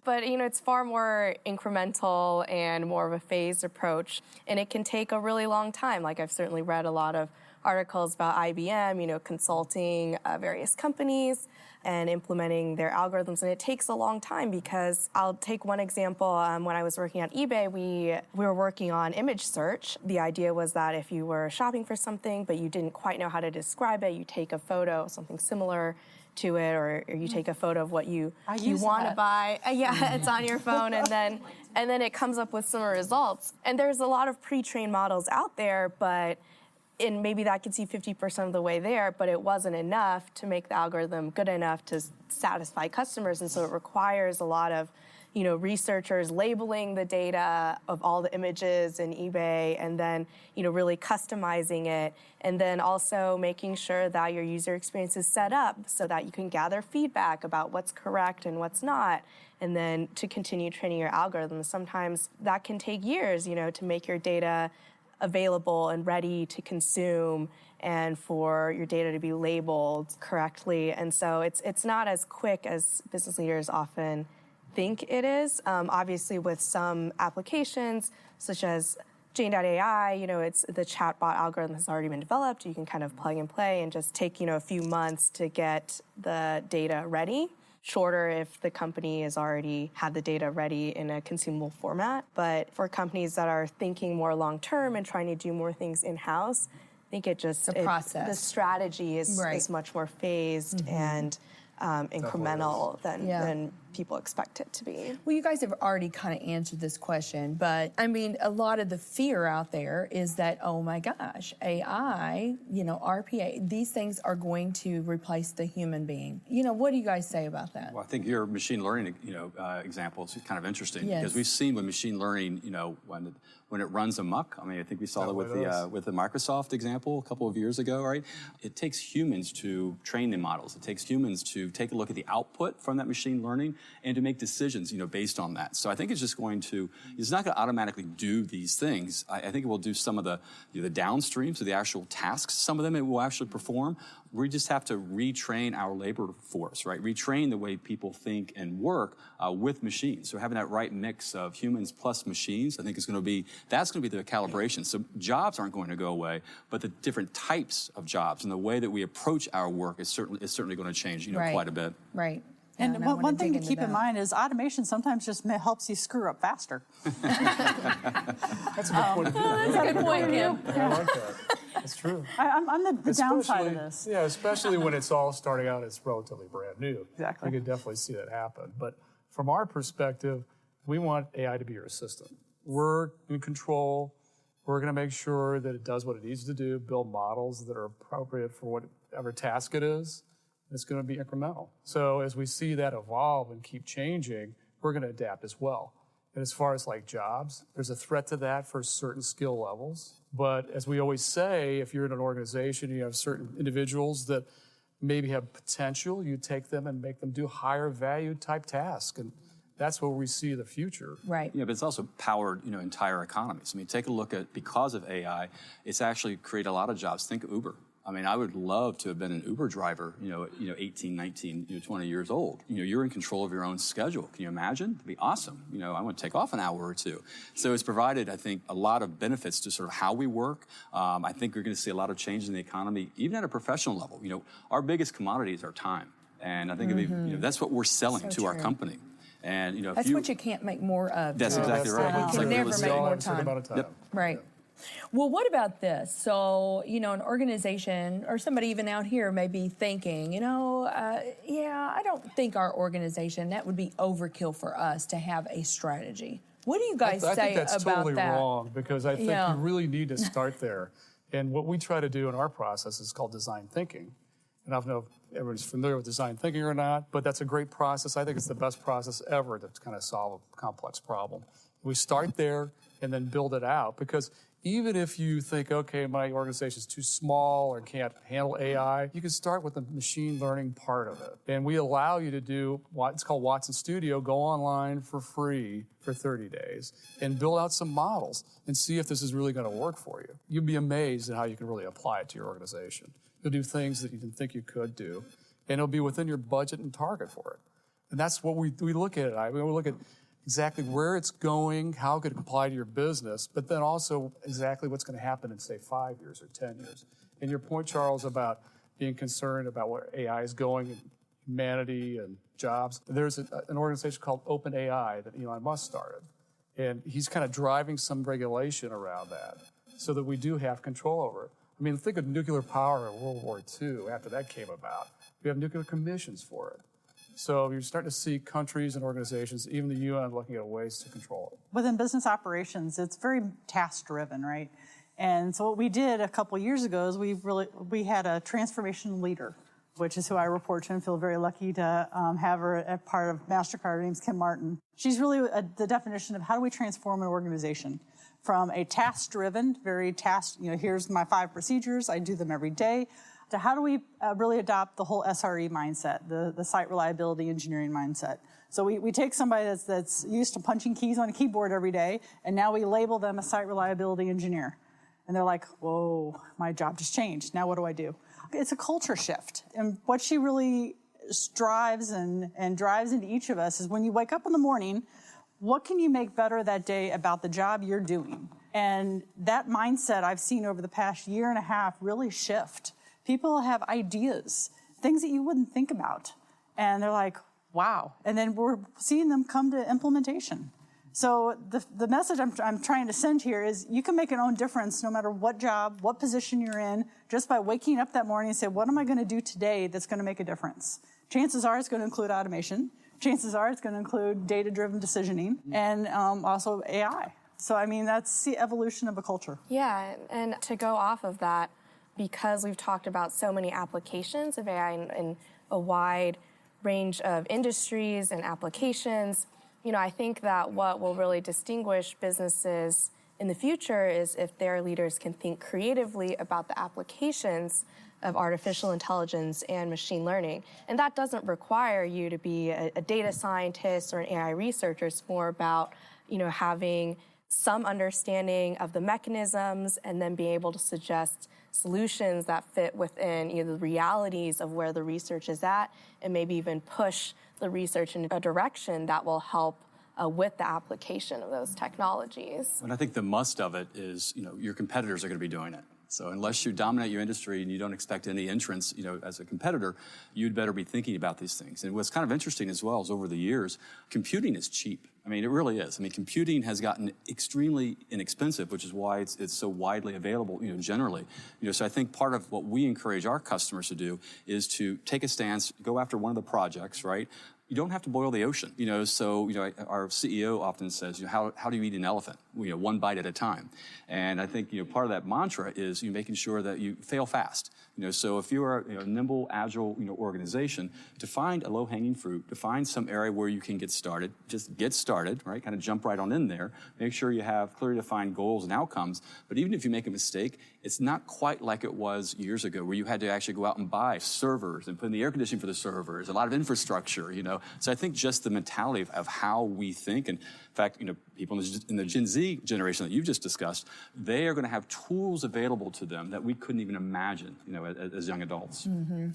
But, it's far more incremental and more of a phased approach. And it can take a really long time. Like, I've certainly read a lot of articles about IBM, consulting various companies and implementing their algorithms. And it takes a long time because I'll take one example. When I was working at eBay, we were working on image search. The idea was that if you were shopping for something, but you didn't quite know how to describe it, you take a photo, something similar to it, or you take a photo of what you want to buy. Yeah, it's on your phone, and then it comes up with similar results. And there's a lot of pre-trained models out there, and maybe that gets you 50% of the way there, but it wasn't enough to make the algorithm good enough to satisfy customers. And so it requires a lot of, researchers labeling the data of all the images in eBay, and then, really customizing it, and then also making sure that your user experience is set up so that you can gather feedback about what's correct and what's not, and then to continue training your algorithms. Sometimes that can take years, to make your data available and ready to consume, and for your data to be labeled correctly. And so it's not as quick as business leaders often think it is. Obviously, with some applications, such as Jane.ai, it's the chatbot algorithm has already been developed. You can kind of plug and play and just take, a few months to get the data ready. Shorter if the has already had the data ready in a consumable format. But for companies that are thinking more long-term and trying to do more things in-house, I think the strategy is much more phased and incremental than people expect it to be. Well, you guys have already kind of answered this question, but I mean, a lot of the fear out there is that, oh my gosh, AI, RPA, these things are going to replace the human being. What do you guys say about that? Well, I think your machine learning, example is kind of interesting Yes. because we've seen with machine learning, when it runs amok. I mean, I think we saw that with the Microsoft example a couple of years ago, right? It takes humans to train the models. It takes humans to take a look at the output from that machine learning and to make decisions, based on that. So I think it's not going to automatically do these things. I think it will do some of the downstream, so the actual tasks. Some of them it will actually perform. We just have to retrain our labor force, right? Retrain the way people think and work with machines. So having that right mix of humans plus machines, I think that's going to be the calibration. So jobs aren't going to go away, but the different types of jobs and the way that we approach our work is certainly going to change, quite a bit. Right. And one thing to keep in mind is automation sometimes just helps you screw up faster. That's a good point of view. That's a good point, Kim. I like that. That's true. I'm the downside of this. Yeah, especially when it's all starting out, it's relatively brand new. Exactly. You could definitely see that happen. But from our perspective, we want AI to be your assistant. We're in control. We're going to make sure that it does what it needs to do, build models that are appropriate for whatever task it is. It's going to be incremental. So as we see that evolve and keep changing, we're going to adapt as well. And as far as like jobs, there's a threat to that for certain skill levels. But as we always say, if you're in an organization, you have certain individuals that maybe have potential, you take them and make them do higher value type tasks. And that's where we see the future. Right. Yeah, but it's also powered, entire economies. I mean, take a look at, because of AI, it's actually created a lot of jobs. Think of Uber. I mean, I would love to have been an Uber driver, 18, 19, 20 years old. You're in control of your own schedule. Can you imagine? It'd be awesome. I want to take off an hour or two. So it's provided, I think, a lot of benefits to sort of how we work. I think we're going to see a lot of change in the economy, even at a professional level. Our biggest commodity is our time. And I think that's what we're selling to our company. And, that's what you can't make more of. That's exactly right. You can never make more time. Yep. Right. Well, what about this? So, an organization or somebody even out here may be thinking, I don't think our organization, that would be overkill for us to have a strategy. What do you guys say about that? I think that's totally wrong, because I think you really need to start there. And what we try to do in our process is called design thinking. And I don't know if everyone's familiar with design thinking or not, but that's a great process. I think it's the best process ever to kind of solve a complex problem. We start there and then build it out, because even if you think, okay, my organization is too small or can't handle AI, you can start with the machine learning part of it. And we allow you to do it's called Watson Studio. Go online for free for 30 days and build out some models and see if this is really going to work for you. You'll be amazed at how you can really apply it to your organization. You'll do things that you didn't think you could do, and it'll be within your budget and target for it. And that's what we look at. We look at exactly where it's going, how it could apply to your business, but then also exactly what's going to happen in, say, 5 years or 10 years. And your point, Charles, about being concerned about where AI is going in humanity and jobs, there's an organization called OpenAI that Elon Musk started. And he's kind of driving some regulation around that so that we do have control over it. I mean, think of nuclear power in World War II after that came about. We have nuclear commissions for it. So you're starting to see countries and organizations, even the UN, looking at ways to control it. Within business operations, it's very task-driven, right? And so what we did a couple years ago is we had a transformation leader, which is who I report to and feel very lucky to have her a part of MasterCard. Her name's Kim Martin. She's really the definition of how do we transform an organization from a task-driven, here's my 5 procedures, I do them every day, to how do we really adopt the whole SRE mindset, the site reliability engineering mindset. So we take somebody that's used to punching keys on a keyboard every day, and now we label them a site reliability engineer. And they're like, whoa, my job just changed. Now what do I do? It's a culture shift. And what she really strives and drives into each of us is when you wake up in the morning, what can you make better that day about the job you're doing? And that mindset I've seen over the past year and a half really shift. People have ideas, things that you wouldn't think about. And they're like, wow. And then we're seeing them come to implementation. So the message I'm trying to send here is you can make your own difference no matter what job, what position you're in, just by waking up that morning and say, what am I going to do today that's going to make a difference? Chances are it's going to include automation. chances are it's going to include data-driven decisioning and also AI. So, I mean, that's the evolution of a culture. Yeah, and to go off of that, because we've talked about so many applications of AI in a wide range of industries and applications, I think that what will really distinguish businesses in the future is if their leaders can think creatively about the applications of artificial intelligence and machine learning. And that doesn't require you to be a data scientist or an AI researcher. It's more about, having some understanding of the mechanisms and then being able to suggest solutions that fit within either the realities of where the research is at and maybe even push the research in a direction that will help with the application of those technologies. And I think the must of it is, your competitors are going to be doing it. So unless you dominate your industry and you don't expect any entrance, as a competitor, you'd better be thinking about these things. And what's kind of interesting as well is over the years, computing is cheap. I mean, it really is. I mean, computing has gotten extremely inexpensive, which is why it's so widely available, generally. So I think part of what we encourage our customers to do is to take a stance, go after one of the projects, right? You don't have to boil the ocean, so, our CEO often says, how do you eat an elephant? One bite at a time. And I think, part of that mantra is making sure that you fail fast. So if you are a nimble, agile, organization, to find a low-hanging fruit, to find some area where you can get started, just get started, right? Kind of jump right on in there. Make sure you have clearly defined goals and outcomes. But even if you make a mistake, it's not quite like it was years ago, where you had to actually go out and buy servers and put in the air conditioning for the servers, a lot of infrastructure, So I think just the mentality of how we think, and in fact, people in the Gen Z generation that you've just discussed, they are going to have tools available to them that we couldn't even imagine, as young adults. Mm-hmm.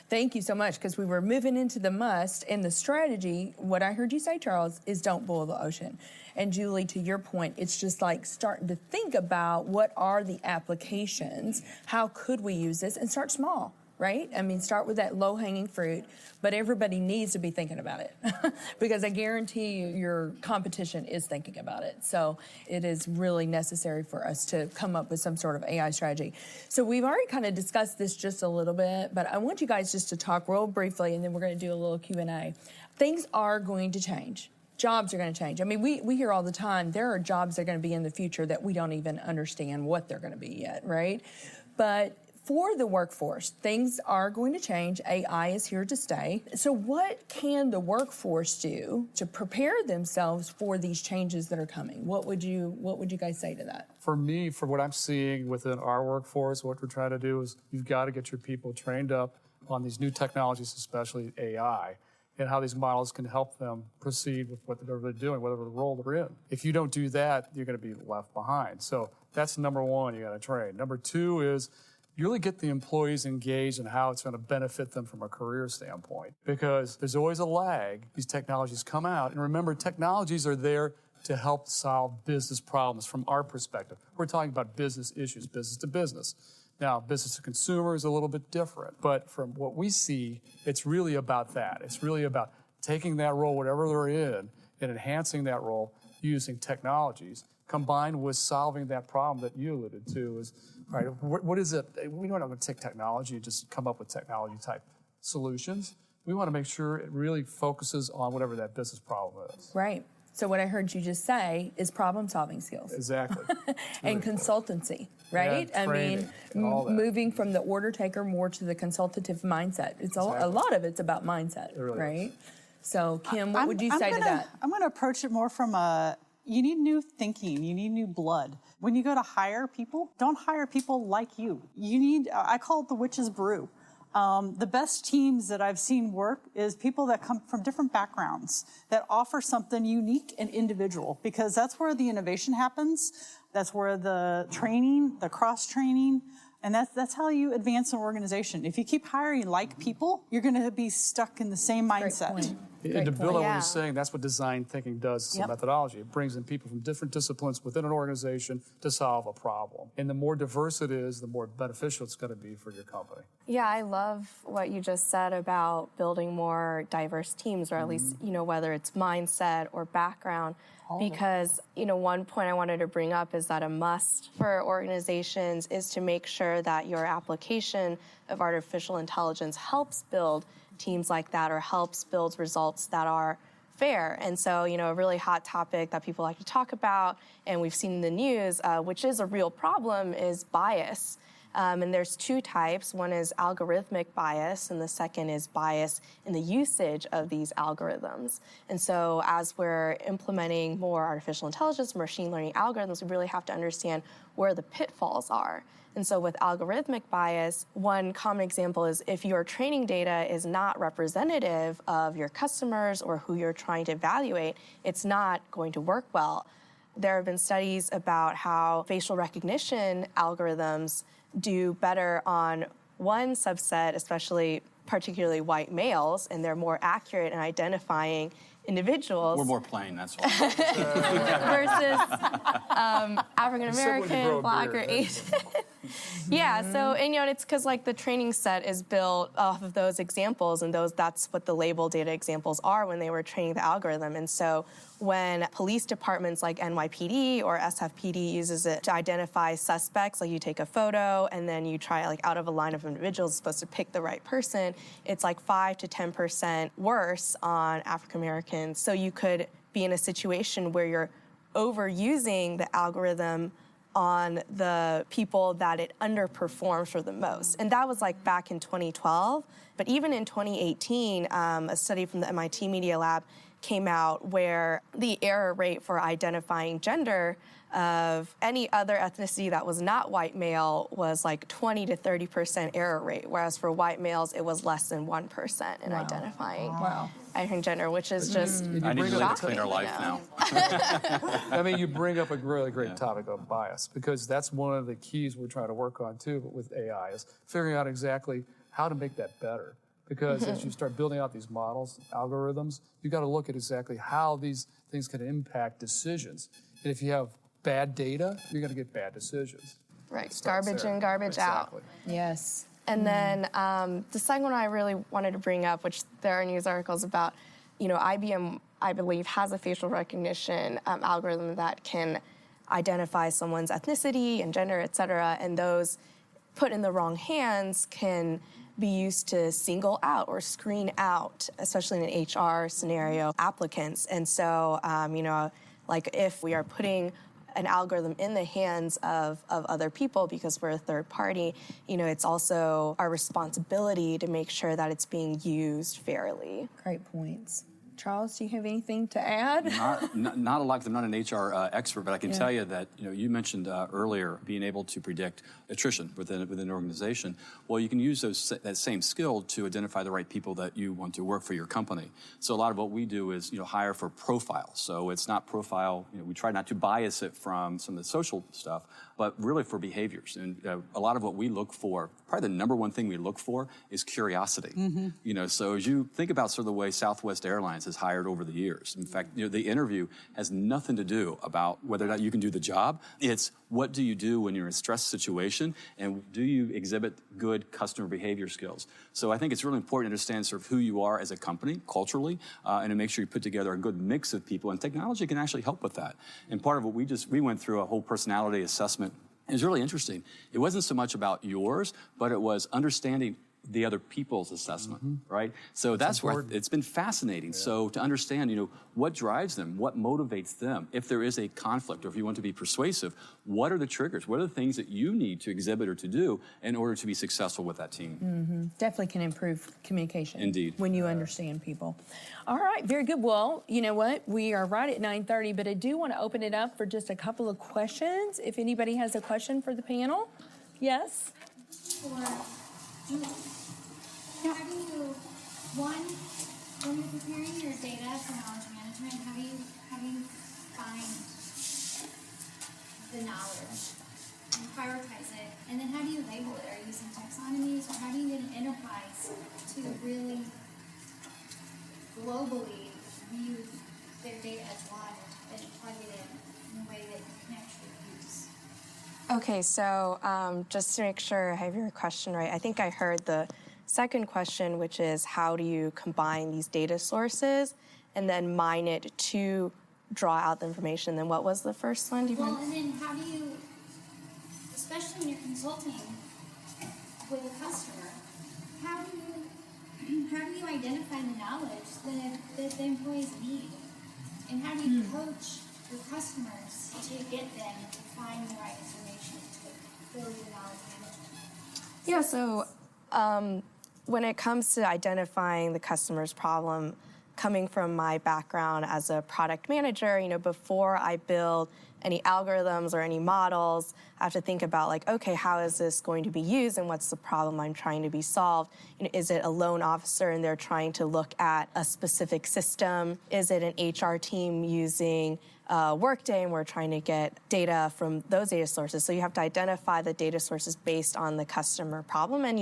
Thank you so much, because we were moving into the must, and the strategy, what I heard you say, Charles, is don't boil the ocean. And Julie, to your point, it's just like starting to think about what are the applications, how could we use this, and start small. Right? I mean, start with that low-hanging fruit, but everybody needs to be thinking about it because I guarantee you your competition is thinking about it. So it is really necessary for us to come up with some sort of AI strategy. So we've already kind of discussed this just a little bit, but I want you guys just to talk real briefly, and then we're going to do a little Q&A. Things are going to change. Jobs are going to change. I mean, we hear all the time, there are jobs that are going to be in the future that we don't even understand what they're going to be yet, right? But for the workforce, things are going to change. AI is here to stay. So what can the workforce do to prepare themselves for these changes that are coming? What would you guys say to that? For me, for what I'm seeing within our workforce, what we're trying to do is you've got to get your people trained up on these new technologies, especially AI, and how these models can help them proceed with what they're really doing, whatever role they're in. If you don't do that, you're going to be left behind. So that's number one, you got to train. Number two is you really get the employees engaged in how it's going to benefit them from a career standpoint, because there's always a lag. These technologies come out, and remember, technologies are there to help solve business problems from our perspective. We're talking about business issues, business to business. Now, business to consumer is a little bit different, but from what we see, it's really about that. It's really about taking that role, whatever they're in, and enhancing that role using technologies, combined with solving that problem that you alluded to is, all right, what is it? We're not going to take technology and just come up with technology-type solutions. We want to make sure it really focuses on whatever that business problem is. Right. So what I heard you just say is problem-solving skills. Exactly. And consultancy, right? Yeah, training, and all that. Moving from the order taker more to the consultative mindset. It's a lot of it's about mindset, really right? Is. So Kim, what would you say to that? I'm going to approach it more from you need new thinking, you need new blood. When you go to hire people, don't hire people like you. You need, I call it the witch's brew. The best teams that I've seen work is people that come from different backgrounds that offer something unique and individual, because that's where the innovation happens. That's where the training, the cross-training, and that's how you advance an organization. If you keep hiring like people, you're going to be stuck in the same mindset. And to build on what you're saying, that's what design thinking does as a methodology. It brings in people from different disciplines within an organization to solve a problem. And the more diverse it is, the more beneficial it's going to be for your company. Yeah, I love what you just said about building more diverse teams, or at least, whether it's mindset or background. Because, one point I wanted to bring up is that a must for organizations is to make sure that your application of artificial intelligence helps build teams like that or helps build results that are fair. And so, a really hot topic that people like to talk about, and we've seen in the news, which is a real problem, is bias. And there's two types. One is algorithmic bias, and the second is bias in the usage of these algorithms. And so as we're implementing more artificial intelligence, machine learning algorithms, we really have to understand where the pitfalls are. And so with algorithmic bias, one common example is if your training data is not representative of your customers or who you're trying to evaluate, it's not going to work well. There have been studies about how facial recognition algorithms do better on one subset, particularly white males, and they're more accurate in identifying individuals. We're more plain, that's why. Versus African American, Black, or Asian. Yeah, so, and it's because the training set is built off of those examples, and that's what the label data examples are when they were training the algorithm. And so when police departments like NYPD or SFPD uses it to identify suspects, like you take a photo and then you try out of a line of individuals supposed to pick the right person, it's 5 to 10% worse on African Americans. So you could be in a situation where you're overusing the algorithm on the people that it underperforms for the most. And that was back in 2012. But even in 2018, a study from the MIT Media Lab came out where the error rate for identifying gender of any other ethnicity that was not white male was 20 to 30% error rate, whereas for white males, it was less than 1% in identifying identifying gender, which is just I need to live a shocking, cleaner life now. I mean, you bring up a really great topic on bias, because that's one of the keys we're trying to work on too, but with AI, is figuring out exactly how to make that better. Because as you start building out these models, algorithms, you got to look at exactly how these things can impact decisions. And if you have bad data, you're going to get bad decisions. right, garbage in, garbage out. Yes. And then the second one I really wanted to bring up, which there are news articles about, IBM, I believe, has a facial recognition algorithm that can identify someone's ethnicity and gender, et cetera, and those put in the wrong hands can be used to single out or screen out, especially in an HR scenario, applicants. And so, if we are putting an algorithm in the hands of other people because we're a third party, it's also our responsibility to make sure that it's being used fairly. Great points. Charles, do you have anything to add? Not a lot, because I'm not an HR expert, but I can tell you that you mentioned earlier being able to predict attrition within an organization. Well, you can use that same skill to identify the right people that you want to work for your company. So a lot of what we do is hire for profile. So it's not profile. We try not to bias it from some of the social stuff, but really for behaviors. And a lot of what we look for, probably the number one thing we look for, is curiosity. So as you think about sort of the way Southwest Airlines has hired over the years. In fact, the interview has nothing to do about whether or not you can do the job. It's what do you do when you're in a stress situation, and do you exhibit good customer behavior skills? So I think it's really important to understand sort of who you are as a company, culturally, and to make sure you put together a good mix of people, and technology can actually help with that. And part of what we went through a whole personality assessment. It was really interesting. It wasn't so much about yours, but it was understanding the other people's assessment, right? So that's where it's been fascinating. Yeah. So to understand, what drives them, what motivates them, if there is a conflict, or if you want to be persuasive, what are the triggers? What are the things that you need to exhibit or to do in order to be successful with that team? Definitely can improve communication. Indeed. When you understand people. All right, very good. Well, you know what? We are right at 9:30, but I do want to open it up for just a couple of questions. If anybody has a question for the panel. Yes? How do you, when you're preparing your data for knowledge management, how do you find the knowledge and prioritize it? And then how do you label it? Are you using taxonomies, or how do you get an enterprise to really globally view their data as one and plug it in a way that you can actually use? Okay, so just to make sure I have your question right, I think I heard the second question, which is how do you combine these data sources and then mine it to draw out the information? Then what was the first one? And then how do you, especially when you're consulting with a customer, how do you how do you identify the knowledge that the employees need? And how do you coach your customers to get them to find the right information to build your knowledge management? Yeah, so when it comes to identifying the customer's problem, coming from my background as a product manager, before I build any algorithms or any models, I have to think about like, okay, how is this going to be used and what's the problem I'm trying to be solved? Is it a loan officer and they're trying to look at a specific system? Is it an HR team using Workday and we're trying to get data from those data sources? So you have to identify the data sources based on the customer problem. And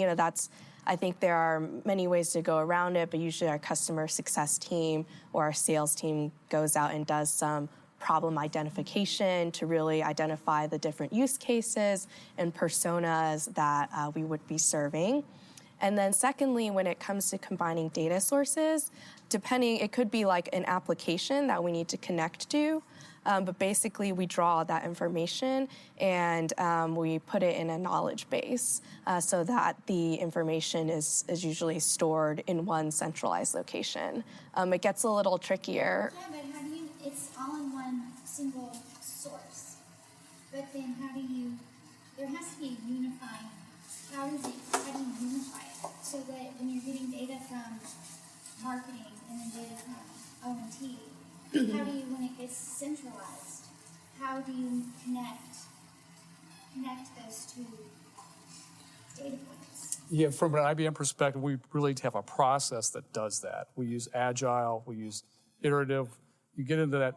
I think there are many ways to go around it, but usually our customer success team or our sales team goes out and does some problem identification to really identify the different use cases and personas that we would be serving. And then secondly, when it comes to combining data sources, it could be like an application that we need to connect to. But basically, we draw that information and we put it in a knowledge base so that the information is usually stored in one centralized location. It gets a little trickier. Yeah, but how do you, it's all in one single source. But then there has to be a unifying, how do you unify it? So that when you're getting data from marketing and then data from O&T, how do you, when it gets centralized, how do you connect those two data points? Yeah, from an IBM perspective, we really have a process that does that. We use Agile, we use iterative. You get into that.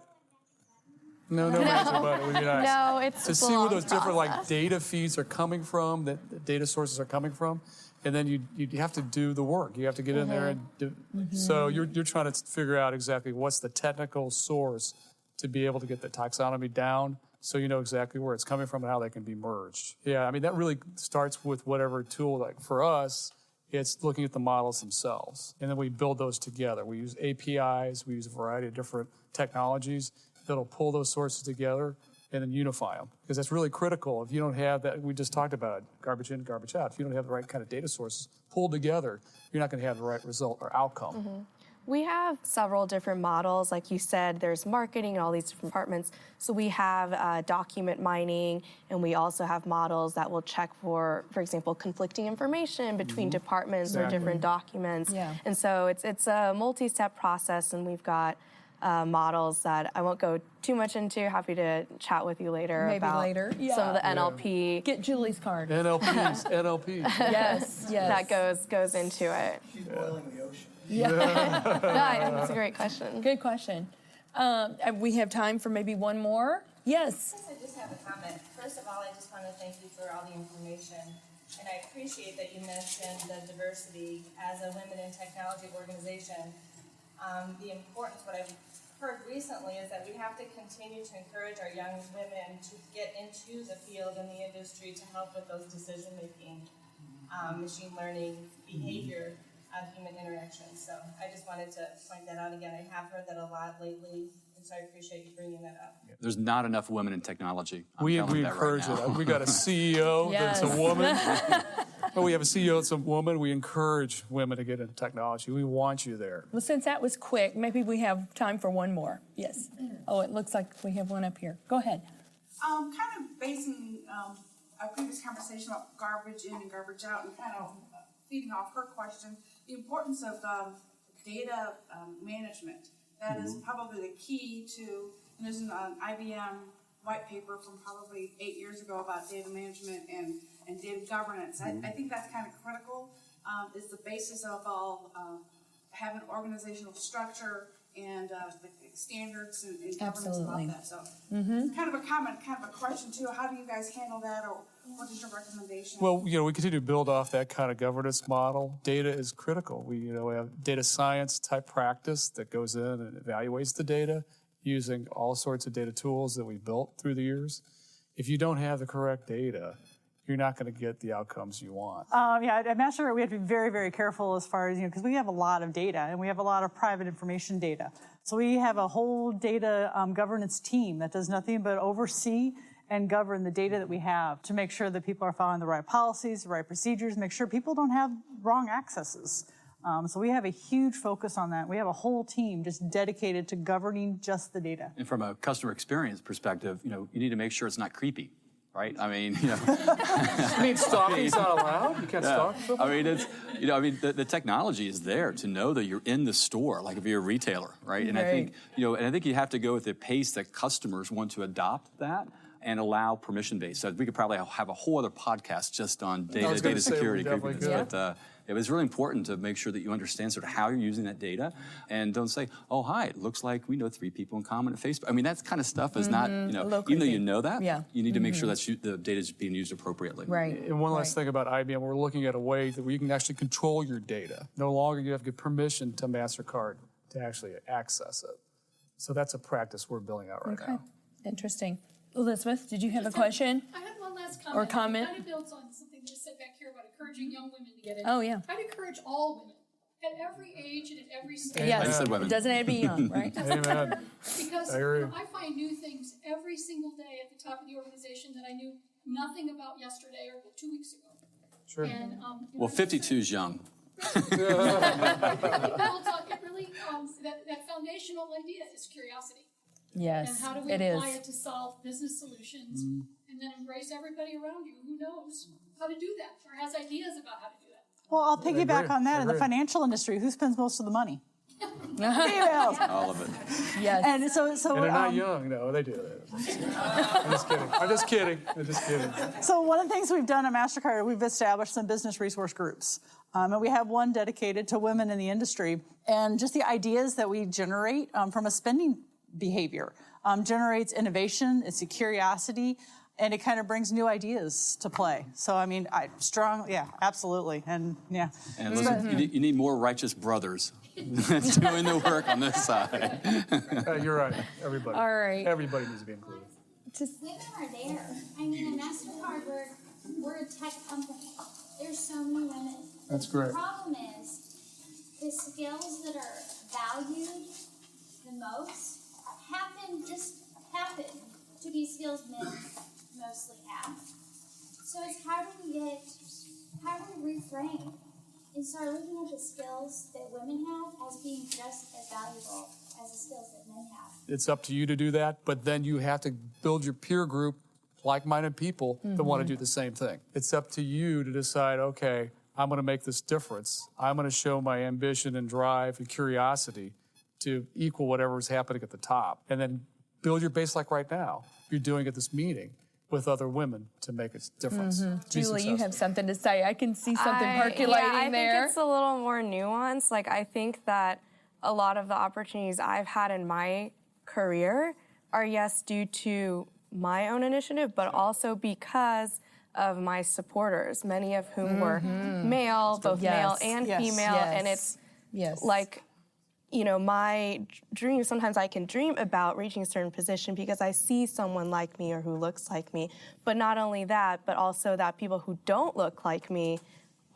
No, answer, but it would be nice. No, it's to see where those different like data feeds are coming from, that the data sources are coming from, and then you have to do the work. You have to get in there and do. So you're trying to figure out exactly what's the technical source to be able to get the taxonomy down, so you know exactly where it's coming from and how they can be merged. Yeah, I mean that really starts with whatever tool. Like for us, it's looking at the models themselves, and then we build those together. We use APIs, we use a variety of different technologies that'll pull those sources together and then unify them. Because that's really critical. If you don't have that, we just talked about it, garbage in, garbage out. If you don't have the right kind of data sources pulled together, you're not going to have the right result or outcome. We have several different models. Like you said, there's marketing and all these different departments. So we have document mining, and we also have models that will check for example, conflicting information between departments or different documents. Yeah. And so it's a multi-step process, and we've got models that I won't go too much into. Happy to chat with you later Maybe about later. Yeah. some of the NLP. Get Julie's card. NLP. Yes. That goes into it. She's boiling the ocean. Yeah. No, it's a great question. Good question. We have time for maybe one more. Yes. I just have a comment. First of all, I just want to thank you for all the information. And I appreciate that you mentioned the diversity as a women in technology organization. The importance, what I've heard recently, is that we have to continue to encourage our young women to get into the field and the industry to help with those decision-making, machine learning, behavior, human interactions. So I just wanted to point that out again. I have heard that a lot lately, and so I appreciate you bringing that up. There's not enough women in technology. We telling that encourage right now. it. We got a CEO that's a Yes. woman. We have a CEO that's a woman. We encourage women to get into technology. We want you there. Well, since that was quick, maybe we have time for one more. Yes. Oh, it looks like we have one up here. Go ahead. Kind of basing our previous conversation about garbage in and garbage out, and kind of feeding off her question, the importance of data management. That is probably the key to, and there's an IBM white paper from probably 8 years ago about data management and data governance. I think that's kind of critical. It's the basis of all having organizational structure and the standards and governance Absolutely. about that. So kind of a comment, kind of a question too. How do you guys handle that, or what is your recommendation? Well, we continue to build off that kind of governance model. Data is critical. We have data science type practice that goes in and evaluates the data using all sorts of data tools that we built through the years. If you don't have the correct data, you're not going to get the outcomes you want. At Master, we have to be very, very careful as far as, because we have a lot of data and we have a lot of private information data. So we have a whole data governance team that does nothing but oversee and govern the data that we have to make sure that people are following the right policies, the right procedures, make sure people don't have wrong accesses. So we have a huge focus on that. We have a whole team just dedicated to governing just the data. And from a customer experience perspective, you need to make sure it's not creepy, right? I mean, I mean, stalking's not allowed? You can't stalk people? I mean, it's, the technology is there to know that you're in the store, like if you're a retailer, right? And I think, and I think you have to go with the pace that customers want to adopt that and allow permission-based. So we could probably have a whole other podcast just on data security. But it was really important to make sure that you understand sort of how you're using that data, and don't say, "Oh, hi, it looks like we know 3 people in common at Facebook." I mean, that kind of stuff is not, even though you know that, you need to make sure that the data is being used appropriately. Right. And one last thing about IBM, we're looking at a way that you can actually control your data. No longer you have to give permission to MasterCard to actually access it. So that's a practice we're building out right now. Interesting. Elizabeth, did you have a question? I had one last comment. Or comment? It kind of builds on something you said back here about encouraging young women to get in. Oh, yeah. I'd encourage all women at every age and at every stage. Yes, said women. it doesn't have to be young, right? Amen. Because I agree. I find new things every single day at the top of the organization that I knew nothing about yesterday or 2 weeks ago. Sure. And, Well, 52 is young. it really, that foundational idea is curiosity. Yes, And how do we it apply is. it to solve business solutions and then embrace everybody around you who knows how to do that or has ideas about how to do that. Well, I'll piggyback on that. In the agree. financial industry, who spends most of the money? Females. All of it. Yes. And so And they're not young. No, they do. I'm just kidding. So one of the things we've done at MasterCard, we've established some business resource groups. And we have one dedicated to women in the industry. And just the ideas that we generate from a spending behavior generates innovation, it's a curiosity, and it kind of brings new ideas to play. So, I mean, absolutely. And, yeah. And listen, you need more righteous brothers doing the work on this side. You're right. Everybody. All right. Everybody needs to be included. Women are there. I mean, at MasterCard, we're a tech company. There's so many women. That's great. The problem is the skills that are valued the most happen to be skills men mostly have. So it's how do we reframe and start looking at the skills that women have as being just as valuable as the skills that men have. It's up to you to do that, but then you have to build your peer group, like-minded people that want to do the same thing. It's up to you to decide, okay, I'm going to make this difference. I'm going to show my ambition and drive and curiosity to equal whatever is happening at the top. And then build your base like right now. You're doing at this meeting with other women to make a difference. Be Julie, you have successful. something to say. I can see something percolating I there. think it's a little more nuanced. Like, I think that a lot of the opportunities I've had in my career are, yes, due to my own initiative, but also because of my supporters, many of whom were male, both male and female. And it's like, my dream, sometimes I can dream about reaching a certain position because I see someone like me or who looks like me. But not only that, but also that people who don't look like me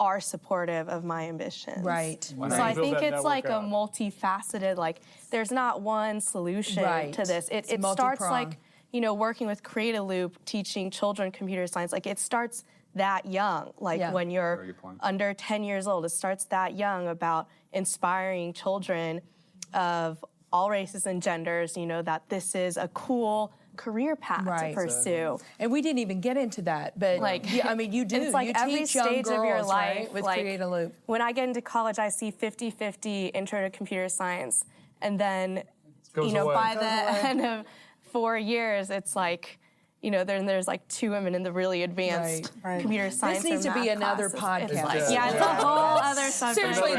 are supportive of my ambitions. Right. So I think it's like a multifaceted, like there's not one solution to this. It starts like, working with Create a Loop, teaching children computer science. Like it starts that young, like when you're under 10 years old, it starts that young about inspiring children of all races and genders, that this is a cool career path to pursue. And we didn't even get into that, but you do. It's like you every teach young stage girls, of your life, right, with like, Create a Loop. When I get into college, I see 50-50 intro to computer science, and then by the end of 4 years, it's like, then there's like 2 women in the really advanced computer science. This needs to be another classes. podcast. It's a whole other subject. Seriously,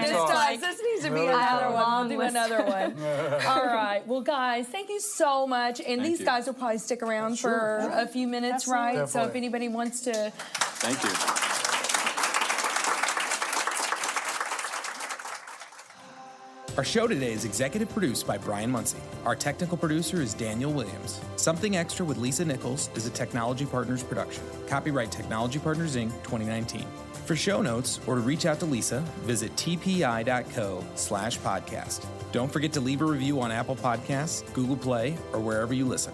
this needs to be another one. We'll do another one. All right. Well, guys, thank you so much. And these guys will probably stick around for a few minutes, right? Definitely. So if anybody wants to. Thank you. Our show today is executive produced by Brian Muncie. Our technical producer is Daniel Williams. Something Extra with Lisa Nichols is a Technology Partners production. Copyright Technology Partners, Inc., 2019. For show notes or to reach out to Lisa, visit tpi.co/podcast. Don't forget to leave a review on Apple Podcasts, Google Play, or wherever you listen.